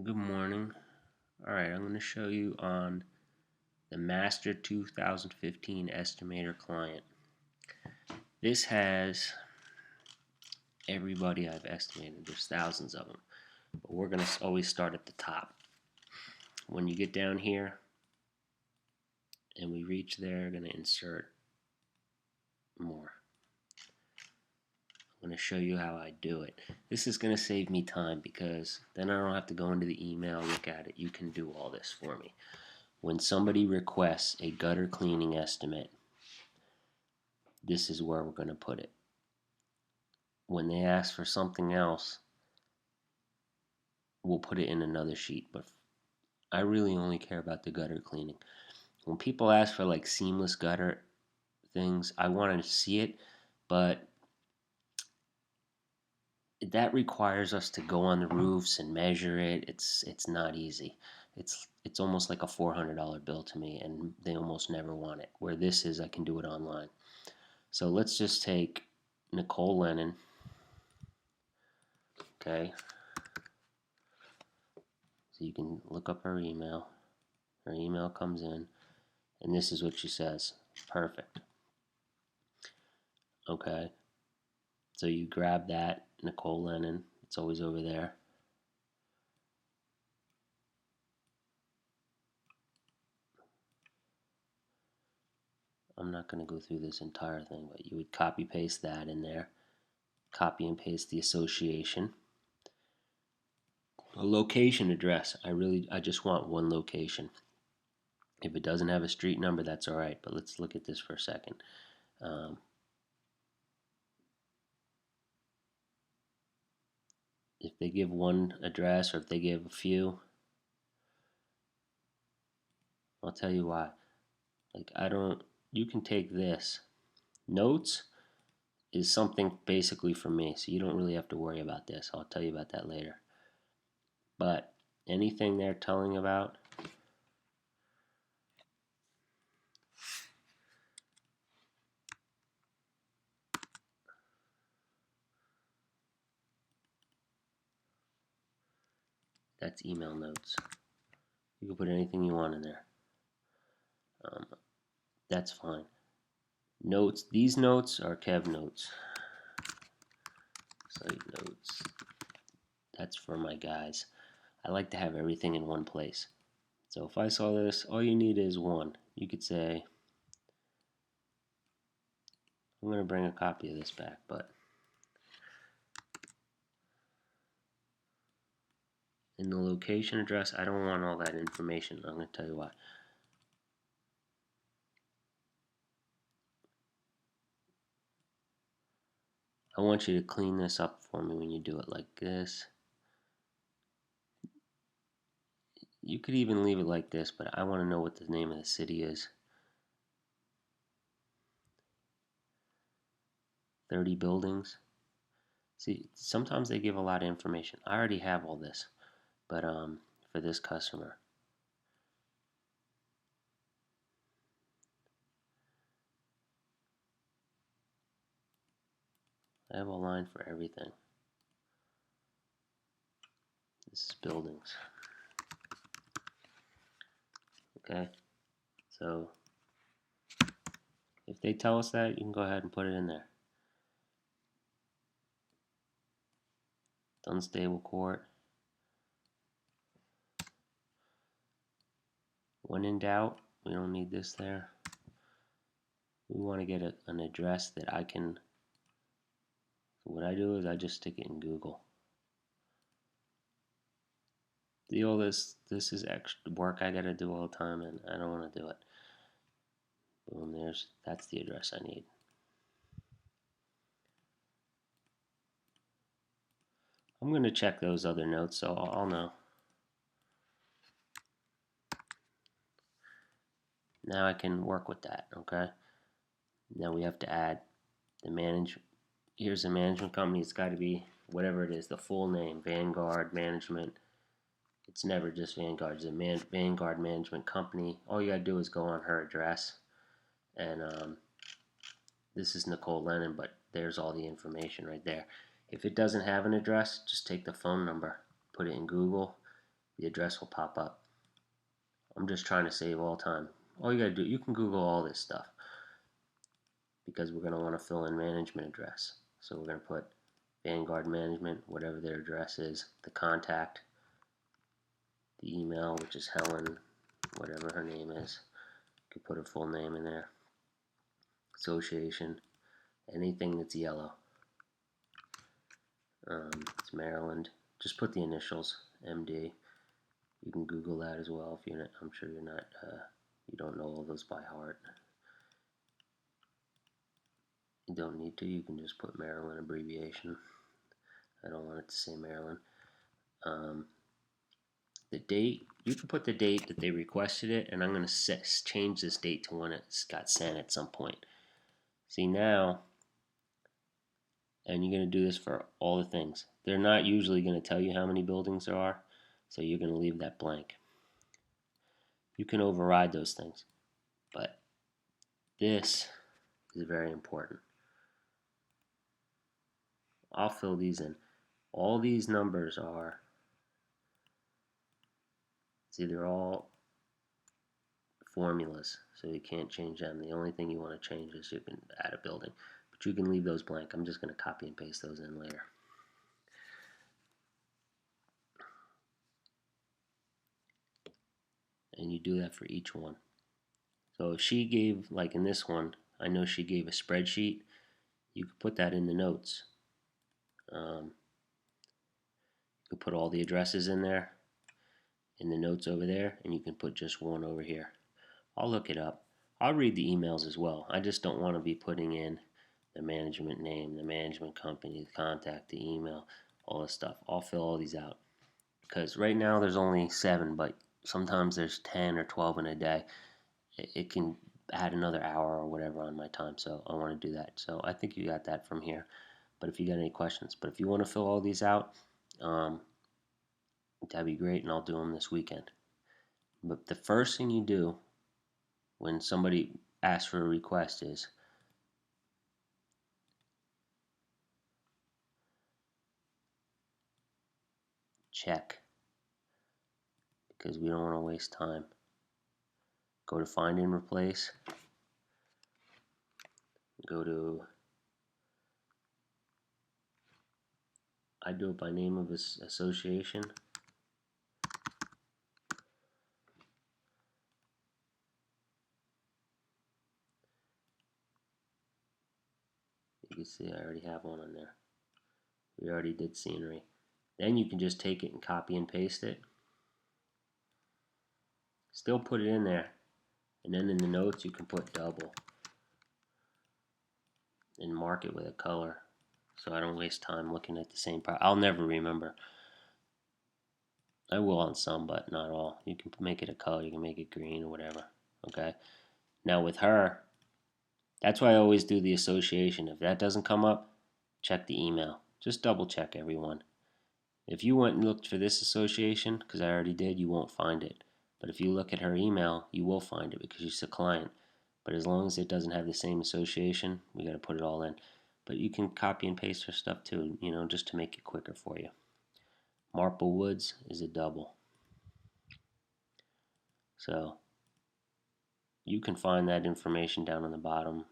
Good morning. Alright, I'm going to show you on the Master 2015 Estimator client. This has everybody I've estimated. There's thousands of them. But we're going to always start at the top. When you get down here and we reach there, I'm going to insert more. I'm going to show you how I do it. This is going to save me time because then I don't have to go into the email, look at it. You can do all this for me. When somebody requests a gutter cleaning estimate, this is where we're going to put it. When they ask for something else, we'll put it in another sheet. But I really only care about the gutter cleaning. When people ask for like seamless gutter things, I want to see it, but that requires us to go on the roofs and measure it. It's not easy. It's almost like a $400 bill to me, and they almost never want it. Where this is, I can do it online. So let's just take Nicole Lennon. Okay, so you can look up her email. Her email comes in, and this is what she says. Perfect. Okay, so you grab that, Nicole Lennon. It's always over there. I'm not going to go through this entire thing, but you would copy paste that in there. Copy and paste the association. A location address. I just want one location. If it doesn't have a street number, that's all right. But let's look at this for a second. If they give one address or if they give a few, I'll tell you why. Like you can take this. Notes is something basically for me, so you don't really have to worry about this. I'll tell you about that later. But anything they're telling about, that's email notes. You can put anything you want in there. That's fine. Notes. These notes are Kev notes. Site notes. That's for my guys. I like to have everything in one place. So if I saw this, all you need is one. You could say, I'm going to bring a copy of this back, but in the location address, I don't want all that information. I'm going to tell you why. I want you to clean this up for me when you do it like this. You could even leave it like this, but I want to know what the name of the city is. 30 buildings. See, sometimes they give a lot of information. I already have all this, but for this customer. I have a line for everything. This is buildings. Okay, so if they tell us that, you can go ahead and put it in there. Unstable court. When in doubt, we don't need this there. We want to get an address that I can. So what I do is I just stick it in Google. Deal this is extra work I gotta do all the time, and I don't want to do it. Boom, that's the address I need. I'm gonna check those other notes so I'll know. Now I can work with that, okay? Now we have to add the here's the management company. It's got to be whatever it is, the full name, Vanguard Management. It's never just Vanguard. It's a Vanguard Management Company. All you got to do is go on her address. And this is Nicole Lennon, but there's all the information right there. If it doesn't have an address, just take the phone number, put it in Google, the address will pop up. I'm just trying to save all time. All you gotta do, you can Google all this stuff because we're gonna want to fill in management address. So we're gonna put Vanguard Management, whatever their address is, the contact, the email, which is Helen, whatever her name is. You can put her full name in there. Association, anything that's yellow. It's Maryland. Just put the initials, MD. You can Google that as well if you're not, I'm sure you're not, you don't know all those by heart. You don't need to, you can just put Maryland abbreviation. I don't want it to say Maryland. The date, you can put the date that they requested it, and I'm going to change this date to when it got sent at some point. See now, and you're going to do this for all the things. They're not usually going to tell you how many buildings there are, so you're going to leave that blank. You can override those things, but this is very important. I'll fill these in. All these numbers are, see, they're all formulas, so you can't change them. The only thing you want to change is you can add a building, but you can leave those blank. I'm just going to copy and paste those in later. And you do that for each one. So if she gave, like in this one, I know she gave a spreadsheet, you could put that in the notes. You could put all the addresses in there, in the notes over there, and you can put just one over here. I'll look it up. I'll read the emails as well. I just don't want to be putting in the management name, the management company, the contact, the email, all this stuff. I'll fill all these out. Because right now there's only 7, but sometimes there's 10 or 12 in a day. It can add another hour or whatever on my time, so I want to do that. So I think you got that from here. But if you got any questions, but if you want to fill all these out, that'd be great, and I'll do them this weekend. But the first thing you do when somebody asks for a request is check, because we don't want to waste time. Go to find and replace. Go to, I do it by name of association. You can see I already have one on there. We already did scenery. Then you can just take it and copy and paste it. Still put it in there. And then in the notes you can put double. And mark it with a color, so I don't waste time looking at the same part. I'll never remember. I will on some, but not all. You can make it a color, you can make it green or whatever. Okay. Now with her, that's why I always do the association. If that doesn't come up, check the email. Just double check everyone. If you went and looked for this association, because I already did, you won't find it. But if you look at her email, you will find it because she's a client. But as long as it doesn't have the same association, we got to put it all in. But you can copy and paste her stuff too, just to make it quicker for you. Marple Woods is a double. So you can find that information down on the bottom.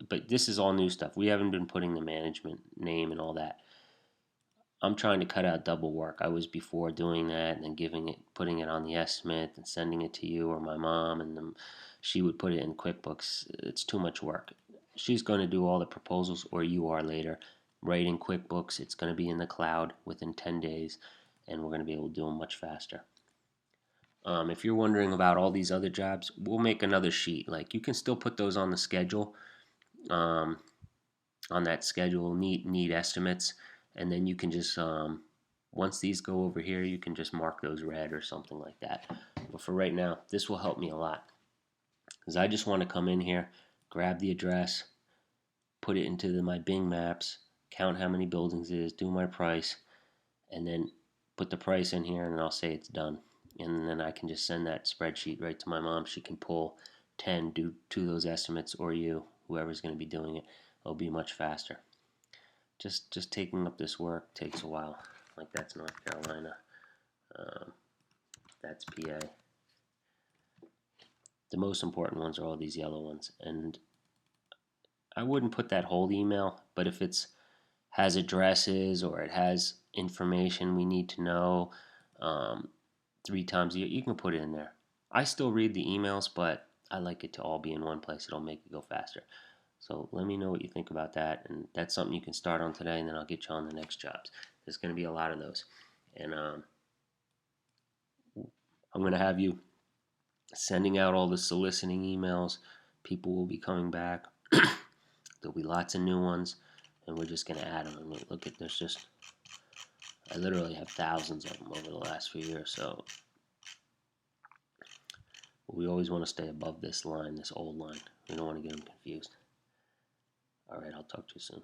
But this is all new stuff. We haven't been putting the management name and all that. I'm trying to cut out double work. I was before doing that and then putting it on the estimate and sending it to you or my mom, and then she would put it in QuickBooks. It's too much work. She's going to do all the proposals, or you are later. Right in QuickBooks, it's going to be in the cloud within 10 days, and we're going to be able to do them much faster. If you're wondering about all these other jobs, we'll make another sheet. Like, you can still put those on the schedule. On that schedule, need estimates, and then you can just once these go over here, you can just mark those red or something like that. But for right now, this will help me a lot, because I just want to come in here, grab the address, put it into my Bing Maps, count how many buildings it is, do my price, and then put the price in here, and I'll say it's done. And then I can just send that spreadsheet right to my mom. She can pull 10, do 2 of those estimates, or you, whoever's going to be doing it. It'll be much faster. Just taking up this work takes a while. Like, that's North Carolina. That's PA. The most important ones are all these yellow ones. And I wouldn't put that whole email, but if it's has addresses or it has information we need to know, um, 3 times a year, you can put it in there. I still read the emails, but I like it to all be in one place. It'll make it go faster. So let me know what you think about that, and that's something you can start on today, and then I'll get you on the next jobs. There's going to be a lot of those, and I'm going to have you sending out all the soliciting emails. People will be coming back. There'll be lots of new ones, and we're just going to add them. I mean, look at there's just I literally have thousands of them over the last few years. So we always want to stay above this line, this old line. We don't want to get them confused. All right, I'll talk to you soon.